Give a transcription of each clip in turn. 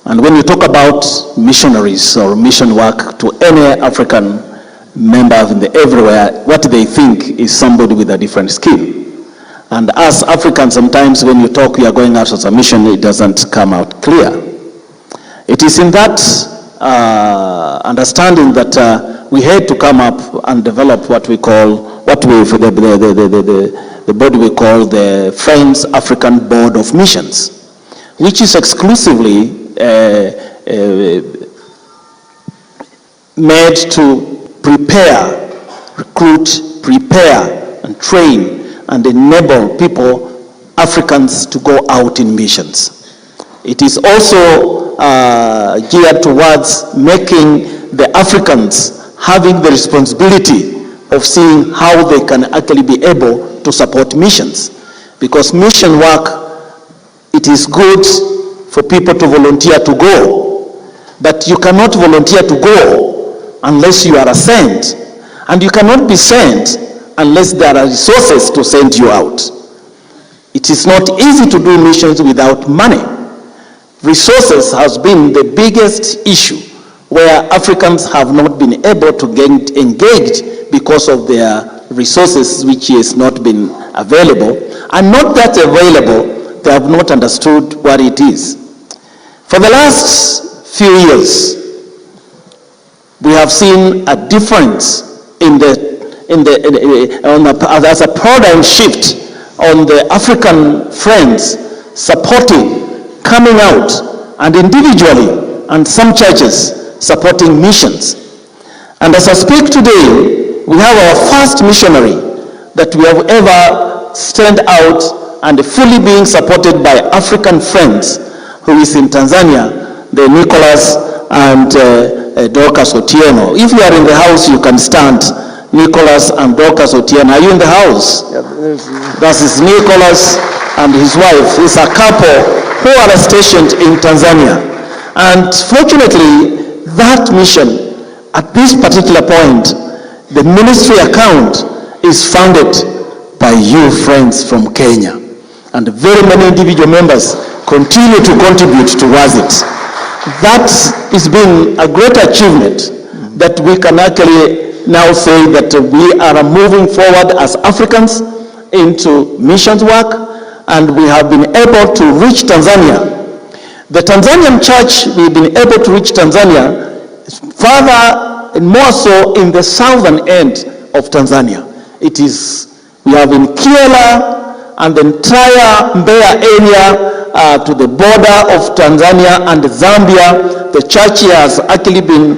And when you talk about missionaries or mission work to any African member everywhere, what they think is somebody with a different skill. And as Africans, sometimes when you talk, you are going out as a mission, it doesn't come out clear. It is in that understanding that we had to come up and develop what we call, the body we call the Friends African Board of Missions, which is exclusively made to prepare, recruit, prepare, and train and enable people, Africans, to go out in missions. It is also geared towards making the Africans having the responsibility of seeing how they can actually be able to support missions. Because mission work, it is good for people to volunteer to go, but you cannot volunteer to go unless you are sent, and you cannot be sent unless there are resources to send you out. It is not easy to do missions without money. Resources has been the biggest issue where Africans have not been able to get engaged because of their resources which has not been available, and not that available, they have not understood what it is. For the last few years, we have seen a difference as a paradigm shift on the African friends supporting, coming out, and individually, and some churches supporting missions. And as I speak today, we have our first missionary that we have ever sent out and fully being supported by African friends, who is in Tanzania, the Nicholas and Dorcas Otieno. If you are in the house, you can stand. Nicholas and Dorcas Otieno. Are you in the house? Yeah, that is Nicholas and his wife. It's a couple who are stationed in Tanzania. And fortunately, that mission, at this particular point, the ministry account is funded by you friends from Kenya. And very many individual members continue to contribute towards it. That has been a great achievement that we can actually now say that we are moving forward as Africans into missions work, and we have been able to reach Tanzania. The Tanzanian church, we've been able to reach Tanzania further and more so in the southern end of Tanzania. It is, we have in Kiela and the entire Mbeya area to the border of Tanzania and Zambia. The church has actually been,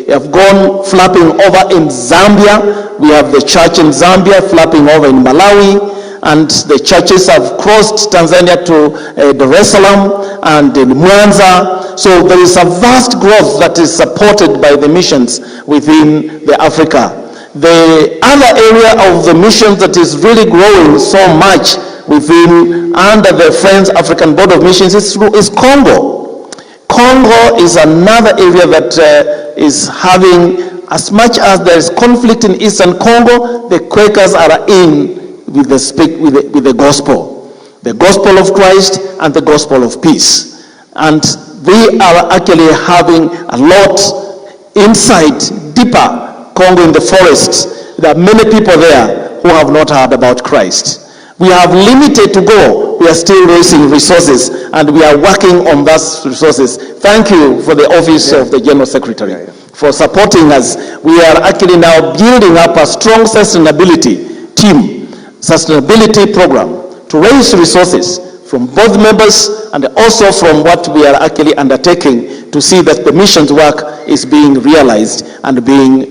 have gone flapping over in Zambia. We have the church in Zambia flapping over in Malawi, and the churches have crossed Tanzania to Dar es Salaam and in Mwanza. So there is a vast growth that is supported by the missions within the Africa. The other area of the missions that is really growing so much within under the Friends African Board of Missions is Congo. Congo is another area that is having, as much as there is conflict in Eastern Congo, the Quakers are in with the gospel of Christ and the gospel of peace. And we are actually having a lot inside, deeper Congo in the forests. There are many people there who have not heard about Christ. We have limited to go. We are still raising resources, and we are working on those resources. Thank you for the office of the General Secretary for supporting us. We are actually now building up a strong sustainability team, sustainability program to raise resources from both members and also from what we are actually undertaking to see that the missions work is being realized and being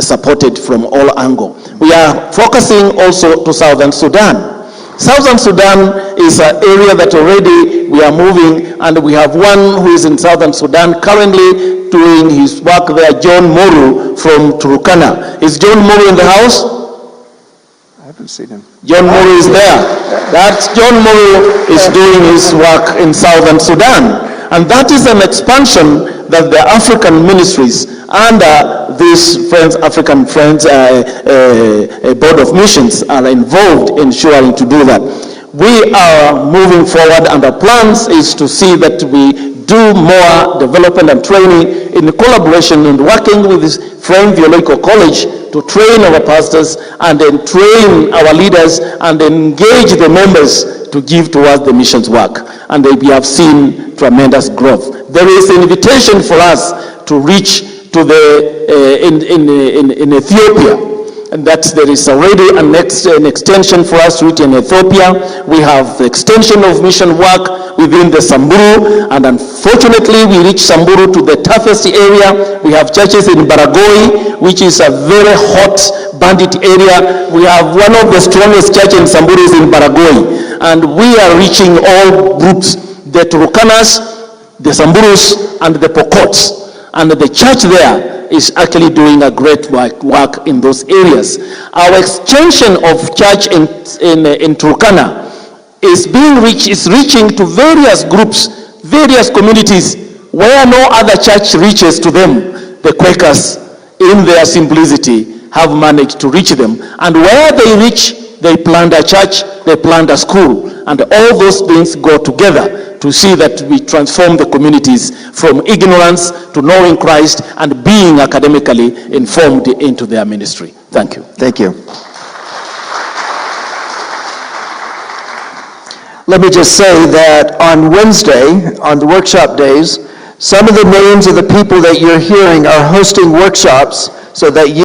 supported from all angles. We are focusing also to Southern Sudan. Southern Sudan is an area that already we are moving, and we have one who is in Southern Sudan currently doing his work there, John Muru from Turkana. Is John Muru in the house? I haven't seen him. John Muru is there. That's John Muru is doing his work in Southern Sudan. And that is an expansion that the African ministries under this African Friends Board of Missions are involved in ensuring to do that. We are moving forward, and our plans is to see that we do more development and training in collaboration and working with this friend Theological College to train our pastors and then train our leaders and engage the members to give towards the missions work. And we have seen tremendous growth. There is an invitation for us to reach to in Ethiopia. And that there is already an extension for us to reach in Ethiopia. We have the extension of mission work within the Samburu, and unfortunately we reach Samburu to the toughest area. We have churches in Baragoi, which is a very hot bandit area. We have one of the strongest churches in Samburu is in Baragoi, and we are reaching all groups, the Turukanas, the Samburus, and the Pokots. And the church there is actually doing a great work in those areas. Our extension of church in Turkana is reaching to various groups, various communities where no other church reaches to them. The Quakers, in their simplicity, have managed to reach them. And where they reach, they plant a church, they plant a school. And all those things go together to see that we transform the communities from ignorance to knowing Christ and being academically informed into their ministry. Thank you. Thank you. Let me just say that on Wednesday, on the workshop days, some of the names of the people that you're hearing are hosting workshops so that you